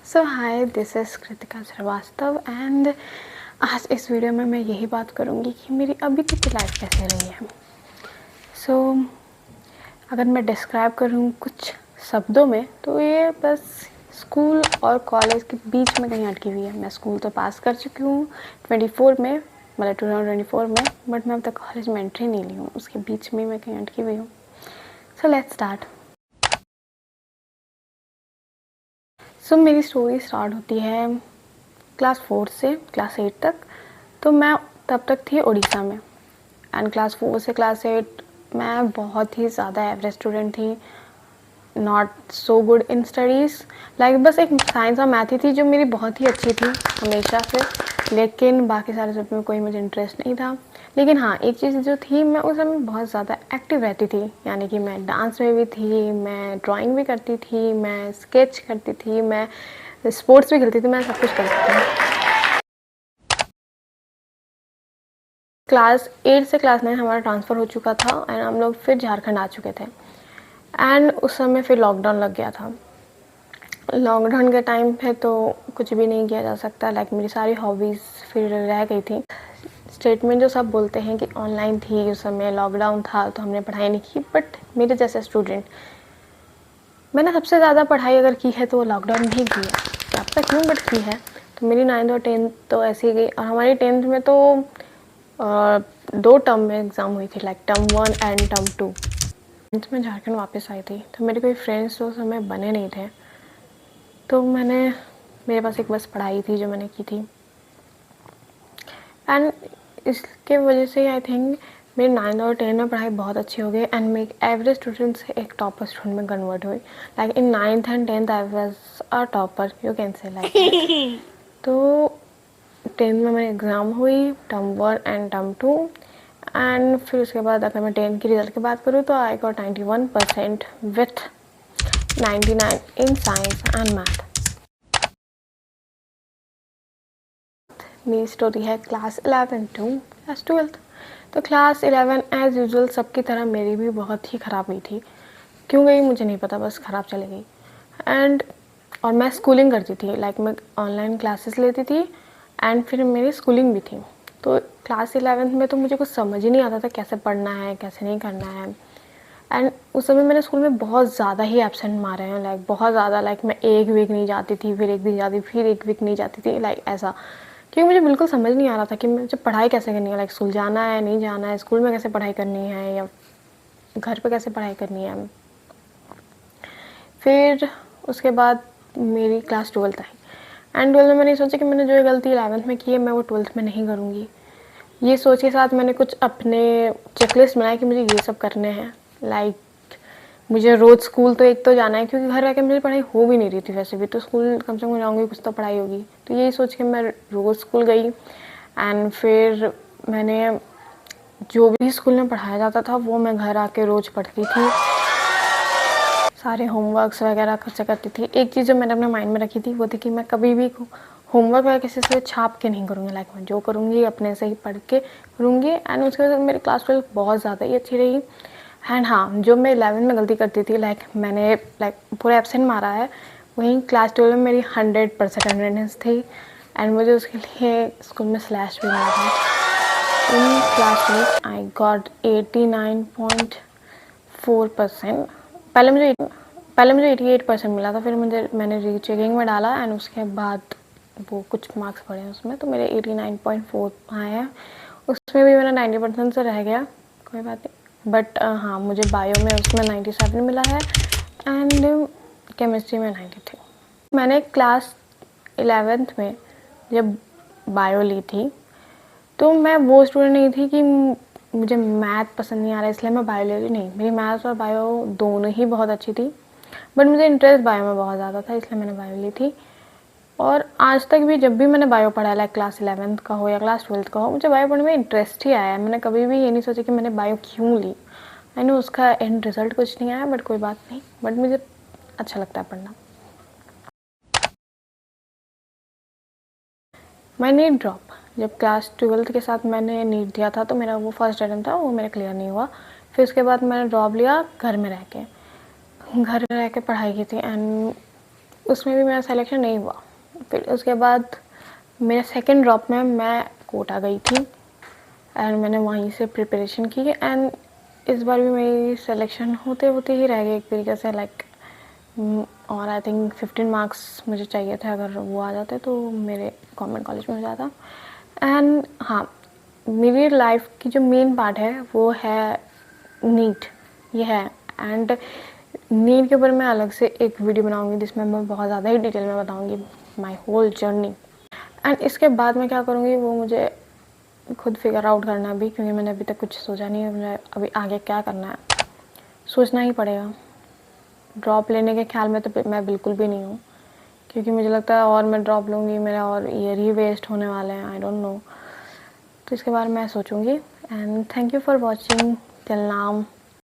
So hi, this is Kritika Shrivastava and आज इस video में मैं यही बात करूँगी कि मेरी अभी तक की लाइफ कैसे रही है। अगर मैं डिस्क्राइब करूँ कुछ शब्दों में तो ये बस स्कूल और कॉलेज के बीच में कहीं अटकी हुई है। मैं स्कूल तो पास कर चुकी हूँ 24 में, मतलब 2024 में, बट मैं अब तक कॉलेज में एंट्री नहीं ली हूँ। उसके बीच में मैं कहीं अटकी हुई हूँ। So let's start. मेरी स्टोरी स्टार्ट होती है क्लास 4 से क्लास 8 तक। तो मैं तब तक थी उड़ीसा में एंड क्लास 4 से क्लास 8 मैं बहुत ही ज़्यादा एवरेज स्टूडेंट थी, not so good in studies. Like बस एक साइंस और मैथ ही थी जो मेरी बहुत ही अच्छी थी हमेशा से, लेकिन बाकी सारे सब में कोई मुझे इंटरेस्ट नहीं था। लेकिन हाँ, एक चीज़ जो थी, मैं उस समय बहुत ज़्यादा एक्टिव रहती थी, यानी कि मैं डांस में भी थी, मैं ड्राइंग भी करती थी, मैं स्केच करती थी, मैं स्पोर्ट्स भी खेलती थी, मैं सब कुछ करती थी। क्लास 8 से क्लास 9 हमारा ट्रांसफ़र हो चुका था एंड हम लोग फिर झारखंड आ चुके थे एंड उस समय फिर लॉकडाउन लग गया था। लॉकडाउन के टाइम पे तो कुछ भी नहीं किया जा सकता, लाइक मेरी सारी हॉबीज़ फिर रह गई थी। स्टेटमेंट जो सब बोलते हैं कि ऑनलाइन थी उस समय, लॉकडाउन था तो हमने पढ़ाई नहीं की, बट मेरे जैसे स्टूडेंट, मैंने सबसे ज़्यादा पढ़ाई अगर की है तो वो लॉकडाउन में ही की है। क्या पता क्यों, बट की है। तो मेरी 9th और 10th तो ऐसे ही गई और हमारी 10th में तो 2 टर्म में एग्ज़ाम हुई थी, like term 1 and term 2। 10th में झारखंड वापस आई थी तो मेरे कोई फ्रेंड्स तो उस समय बने नहीं थे, तो मेरे पास एक बस पढ़ाई थी जो मैंने की थी एंड इसके वजह से आई थिंक मेरी 9th और 10th में पढ़ाई बहुत अच्छी हो गई एंड मैं एक एवरेज स्टूडेंट से एक टॉपर स्टूडेंट में कन्वर्ट हुई। Like in 9th and 10th I was a topper, you can say like. तो 10th में मेरी एग्ज़ाम हुई टर्म 1 एंड टर्म 2 एंड फिर उसके बाद अगर मैं 10th की रिज़ल्ट की बात करूँ तो I got 91% with 99 in science and math. मेरी स्टोरी है क्लास 11 टू क्लास 12। तो क्लास 11 एज़ यूजुअल सबकी तरह मेरी भी बहुत ही ख़राब गई थी। क्यों गई मुझे नहीं पता, बस ख़राब चली गई। एंड और मैं स्कूलिंग करती थी, लाइक मैं ऑनलाइन क्लासेस लेती थी एंड फिर मेरी स्कूलिंग भी थी। तो क्लास 11th में तो मुझे कुछ समझ ही नहीं आता था कैसे पढ़ना है कैसे नहीं करना है। एंड उस समय मैंने स्कूल में बहुत ज़्यादा ही एब्सेंट मारे हैं, लाइक बहुत ज़्यादा। लाइक मैं एक वीक नहीं जाती थी, फिर एक दिन जाती, फिर एक वीक नहीं जाती थी, लाइक ऐसा। क्योंकि मुझे बिल्कुल समझ नहीं आ रहा था कि मुझे पढ़ाई कैसे करनी है, लाइक स्कूल जाना है नहीं जाना है, स्कूल में कैसे पढ़ाई करनी है या घर पे कैसे पढ़ाई करनी है। फिर उसके बाद मेरी class 12th I and 12th में मैंने सोचा कि मैंने जो गलती 11th में की है मैं वो 12th में नहीं करूँगी। ये सोच के साथ मैंने कुछ अपने चेकलिस्ट बनाए कि मुझे ये सब करने हैं। लाइक मुझे रोज़ स्कूल तो एक तो जाना है, क्योंकि घर आके मेरी पढ़ाई हो भी नहीं रही थी वैसे भी, तो स्कूल कम से कम जाऊँगी कुछ तो पढ़ाई होगी। तो यही सोच के मैं रोज़ स्कूल गई एंड फिर मैंने जो भी स्कूल में पढ़ाया जाता था वो मैं घर आके रोज़ पढ़ती थी, सारे होमवर्क्स वगैरह खर्चा करती थी। एक चीज़ जो मैंने अपने माइंड में रखी थी वो थी कि मैं कभी भी होमवर्क वगैरह किसी से छाप के नहीं करूँगी, लाइक मैं जो करूँगी अपने से ही पढ़ के करूँगी। एंड उसके बाद मेरी क्लास 12 बहुत ज़्यादा ही अच्छी रही। एंड हाँ, जो मैं 11th में गलती करती थी, लाइक मैंने पूरा एब्सेंट मारा है, वहीं क्लास 12 में मेरी 100% अटेंडेंस थी एंड मुझे उसके लिए स्कूल में स्लैश भी मिला था। In class 12 I got 89.4%। पहले मुझे 88% मिला था, फिर मैंने रीचेकिंग में डाला एंड उसके बाद वो कुछ मार्क्स पड़े हैं उसमें, तो मेरे 89.4 आए हैं। उसमें भी मेरा 90% से रह गया, कोई बात नहीं। बट हाँ, मुझे बायो में उसमें 97 मिला है एंड केमिस्ट्री में 93। मैंने क्लास 11th में जब बायो ली थी तो मैं वो स्टूडेंट नहीं थी कि मुझे मैथ पसंद नहीं आ रहा इसलिए मैं बायो ले रही, नहीं। मेरी मैथ्स और बायो दोनों ही बहुत अच्छी थी, बट मुझे इंटरेस्ट बायो में बहुत ज़्यादा था इसलिए मैंने बायो ली थी। और आज तक भी जब भी मैंने बायो पढ़ा है, लाइक क्लास 11th का हो या क्लास 12th का हो, मुझे बायो पढ़ने में इंटरेस्ट ही आया है। मैंने कभी भी ये नहीं सोचा कि मैंने बायो क्यों ली। आई नो उसका एंड रिजल्ट कुछ नहीं आया, बट कोई बात नहीं, बट मुझे अच्छा लगता है पढ़ना। मैं नीट ड्रॉप, जब क्लास 12th के साथ मैंने नीट दिया था तो मेरा वो फर्स्ट अटेम्प्ट था, वो मेरा क्लियर नहीं हुआ। फिर उसके बाद मैंने ड्रॉप लिया घर में रह के पढ़ाई की थी एंड उसमें भी मेरा सिलेक्शन नहीं हुआ। फिर उसके बाद मेरे सेकंड ड्रॉप में मैं कोटा गई थी एंड मैंने वहीं से प्रिपरेशन की एंड इस बार भी मेरी सिलेक्शन होते होते ही रह गई एक तरीके से, लाइक और आई थिंक 15 मार्क्स मुझे चाहिए थे, अगर वो आ जाते तो मेरे गवर्नमेंट कॉलेज में हो जाता। एंड हाँ, मेरी लाइफ की जो मेन पार्ट है वो है नीट, ये है। एंड नीट के ऊपर मैं अलग से एक वीडियो बनाऊंगी जिसमें मैं बहुत ज़्यादा ही डिटेल में बताऊंगी माय होल जर्नी। एंड इसके बाद मैं क्या करूँगी वो मुझे खुद फिगर आउट करना भी, क्योंकि मैंने अभी तक कुछ सोचा नहीं है। मुझे अभी आगे क्या करना है सोचना ही पड़ेगा। ड्रॉप लेने के ख्याल में तो मैं बिल्कुल भी नहीं हूँ, क्योंकि मुझे लगता है और मैं ड्रॉप लूँगी मेरा और ईयर ही वेस्ट होने वाले हैं, आई डोंट नो। तो इसके बारे में मैं सोचूंगी। And thank you for watching till now.